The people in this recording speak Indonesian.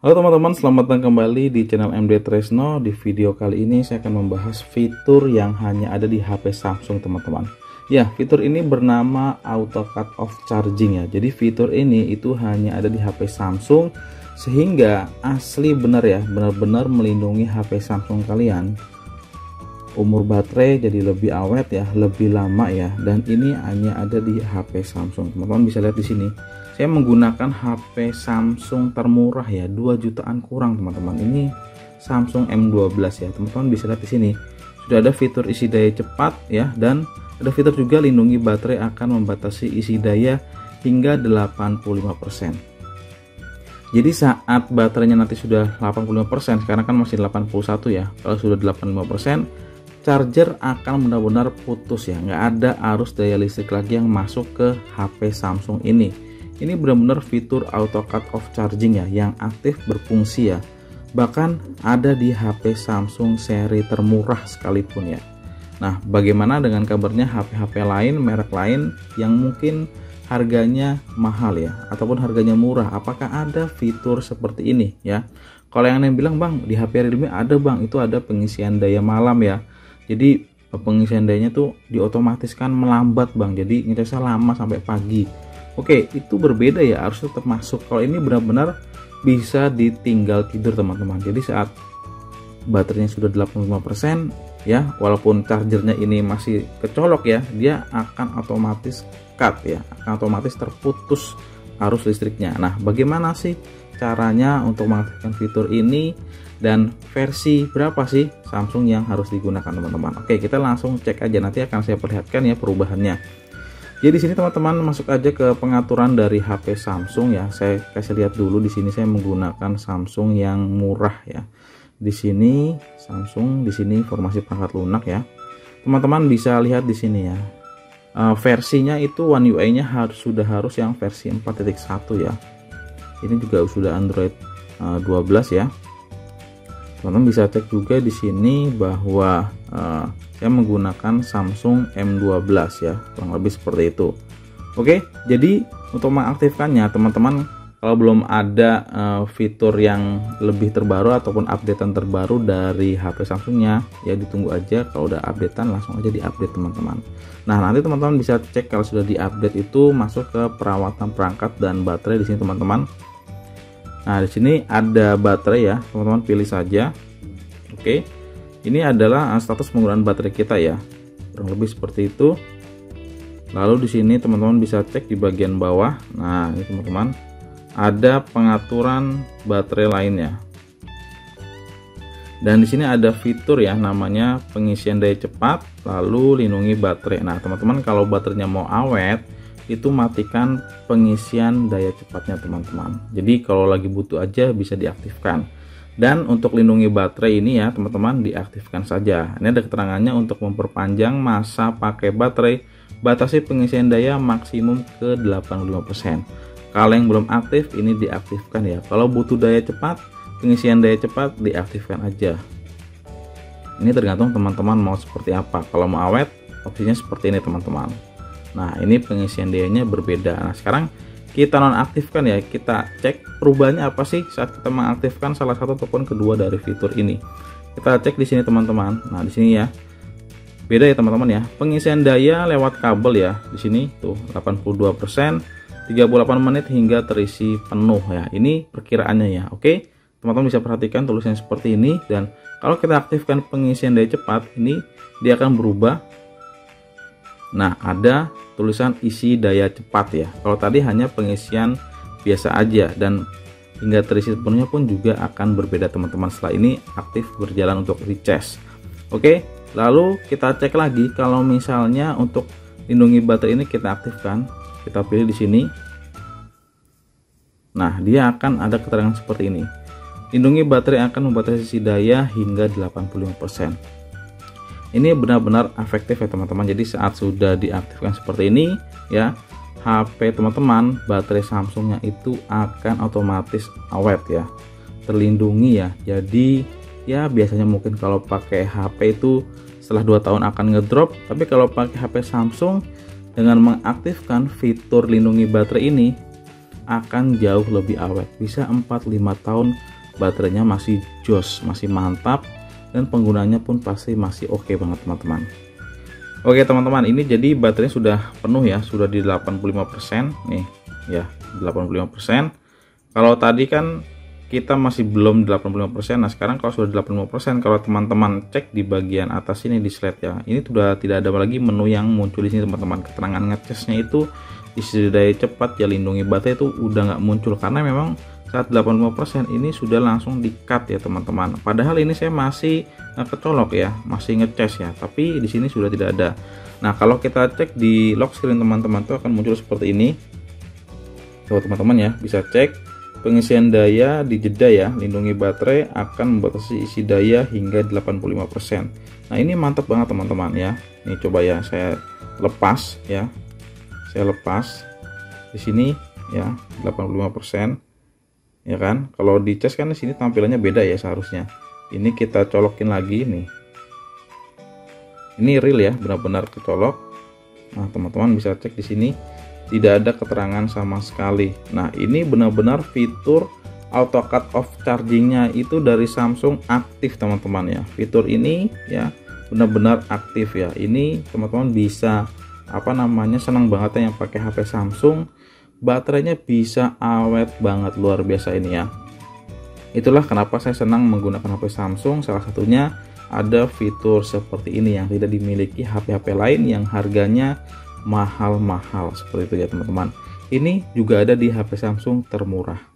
Halo teman-teman, selamat datang kembali di channel MD Tresno. Di video kali ini saya akan membahas fitur yang hanya ada di HP Samsung teman-teman. Ya, fitur ini bernama Auto Cut Off Charging ya. Jadi fitur ini itu hanya ada di HP Samsung, sehingga asli benar ya, benar-benar melindungi HP Samsung kalian. Umur baterai jadi lebih awet ya, lebih lama ya, dan ini hanya ada di HP Samsung. Teman-teman bisa lihat di sini. Saya menggunakan HP Samsung termurah ya, 2 jutaan kurang teman-teman. Ini Samsung M12 ya. Teman-teman bisa lihat di sini. Sudah ada fitur isi daya cepat ya, dan ada fitur juga lindungi baterai akan membatasi isi daya hingga 85%. Jadi saat baterainya nanti sudah 85%, sekarang kan masih 81 ya. Kalau sudah 85%, charger akan benar-benar putus ya, nggak ada arus daya listrik lagi yang masuk ke HP Samsung ini. Ini benar-benar fitur Auto Cut Off Charging ya, yang aktif berfungsi ya. Bahkan ada di HP Samsung seri termurah sekalipun ya. Nah, bagaimana dengan kabarnya HP-HP lain, merek lain yang mungkin harganya mahal ya, ataupun harganya murah? Apakah ada fitur seperti ini ya? Kalau yang lain bilang, bang, di HP Realme ada bang, itu ada pengisian daya malam ya. Jadi pengisian dayanya tuh diotomatiskan melambat bang, jadi ngecasnya lama sampai pagi. Oke, itu berbeda ya, harus tetap masuk. Kalau ini benar-benar bisa ditinggal tidur teman-teman. Jadi saat baterainya sudah 85% ya, walaupun chargernya ini masih kecolok ya, dia akan otomatis cut ya, akan otomatis terputus arus listriknya. Nah, bagaimana sih caranya untuk mengaktifkan fitur ini, dan versi berapa sih Samsung yang harus digunakan teman-teman? Oke, kita langsung cek aja, nanti akan saya perlihatkan ya perubahannya. Jadi di sini teman-teman masuk aja ke pengaturan dari HP Samsung ya. Saya kasih lihat dulu di sini, saya menggunakan Samsung yang murah ya. Di sini Samsung, di sini informasi perangkat lunak ya. Teman-teman bisa lihat di sini ya. Versinya itu One UI-nya sudah harus yang versi 4.1 ya. Ini juga sudah Android 12 ya. Teman-teman bisa cek juga di sini bahwa saya menggunakan Samsung M12 ya, kurang lebih seperti itu. Oke, jadi untuk mengaktifkannya teman-teman, kalau belum ada fitur yang lebih terbaru ataupun updatean terbaru dari HP Samsungnya, ya ditunggu aja. Kalau udah updatean langsung aja diupdate teman-teman. Nah, nanti teman-teman bisa cek kalau sudah diupdate itu masuk ke perawatan perangkat dan baterai di sini teman-teman. Nah, di sini ada baterai ya, teman-teman pilih saja. Oke. Ini adalah status penggunaan baterai kita ya, kurang lebih seperti itu. Lalu di sini teman-teman bisa cek di bagian bawah. Nah, ini teman-teman ada pengaturan baterai lainnya. Dan di sini ada fitur ya, namanya pengisian daya cepat, lalu lindungi baterai. Nah, teman-teman kalau baterainya mau awet, itu matikan pengisian daya cepatnya teman-teman. Jadi kalau lagi butuh aja bisa diaktifkan. Dan untuk lindungi baterai ini ya teman-teman, diaktifkan saja. Ini ada keterangannya untuk memperpanjang masa pakai baterai, batasi pengisian daya maksimum ke 85%. Kalau yang belum aktif ini diaktifkan ya. Kalau butuh daya cepat, pengisian daya cepat diaktifkan aja. Ini tergantung teman-teman mau seperti apa. Kalau mau awet, opsinya seperti ini teman-teman. Nah, ini pengisian dayanya berbeda. Nah, sekarang kita nonaktifkan ya, kita cek perubahannya apa sih saat kita mengaktifkan salah satu ataupun kedua dari fitur ini. Kita cek di sini teman-teman. Nah, di sini ya. Beda ya teman-teman ya. Pengisian daya lewat kabel ya. Di sini tuh 82%, 38 menit hingga terisi penuh ya. Ini perkiraannya ya. Oke. Teman-teman bisa perhatikan tulisannya seperti ini, dan kalau kita aktifkan pengisian daya cepat ini dia akan berubah. Nah, ada tulisan isi daya cepat ya. Kalau tadi hanya pengisian biasa aja, dan hingga terisi penuhnya pun juga akan berbeda teman-teman setelah ini aktif berjalan untuk recharge. Oke, lalu kita cek lagi kalau misalnya untuk lindungi baterai ini kita aktifkan, kita pilih di sini. Nah, dia akan ada keterangan seperti ini. Lindungi baterai akan membatasi isi daya hingga 85%. Ini benar-benar efektif ya teman-teman. Jadi saat sudah diaktifkan seperti ini ya, HP teman-teman, baterai Samsungnya itu akan otomatis awet ya, terlindungi ya. Jadi ya biasanya mungkin kalau pakai HP itu setelah 2 tahun akan ngedrop, tapi kalau pakai HP Samsung dengan mengaktifkan fitur lindungi baterai ini, akan jauh lebih awet, bisa 4-5 tahun baterainya masih jos, masih mantap, dan penggunanya pun pasti masih oke banget teman-teman. Oke teman-teman, ini jadi baterainya sudah penuh ya, sudah di 85% nih ya, 85%. Kalau tadi kan kita masih belum 85%. Nah sekarang kalau sudah 85%, kalau teman-teman cek di bagian atas ini di slide ya, ini sudah tidak ada lagi menu yang muncul di sini teman-teman. Keterangan ngecasnya itu isi daya cepat ya, lindungi baterai itu udah nggak muncul, karena memang saat 85% ini sudah langsung di cut ya teman-teman. Padahal ini saya masih kecolok ya, masih ngecas ya, tapi di sini sudah tidak ada. Nah kalau kita cek di lock screen teman-teman tuh akan muncul seperti ini. Coba teman-teman ya bisa cek pengisian daya di jeda ya, lindungi baterai akan membatasi isi daya hingga 85%. Nah ini mantap banget teman-teman ya. Ini coba ya saya lepas ya, saya lepas di sini ya 85% ya kan. Kalau di cas kan di sini tampilannya beda ya seharusnya. Ini kita colokin lagi nih, ini real ya, benar-benar kecolok. Nah teman-teman bisa cek di sini tidak ada keterangan sama sekali. Nah ini benar-benar fitur auto cut off chargingnya itu dari Samsung aktif teman-teman ya. Fitur ini ya benar-benar aktif ya. Ini teman-teman bisa senang banget ya yang pakai HP Samsung, baterainya bisa awet banget, luar biasa ini ya. Itulah kenapa saya senang menggunakan HP Samsung, salah satunya ada fitur seperti ini yang tidak dimiliki HP-HP lain yang harganya mahal-mahal seperti itu ya teman-teman. Ini juga ada di HP Samsung termurah.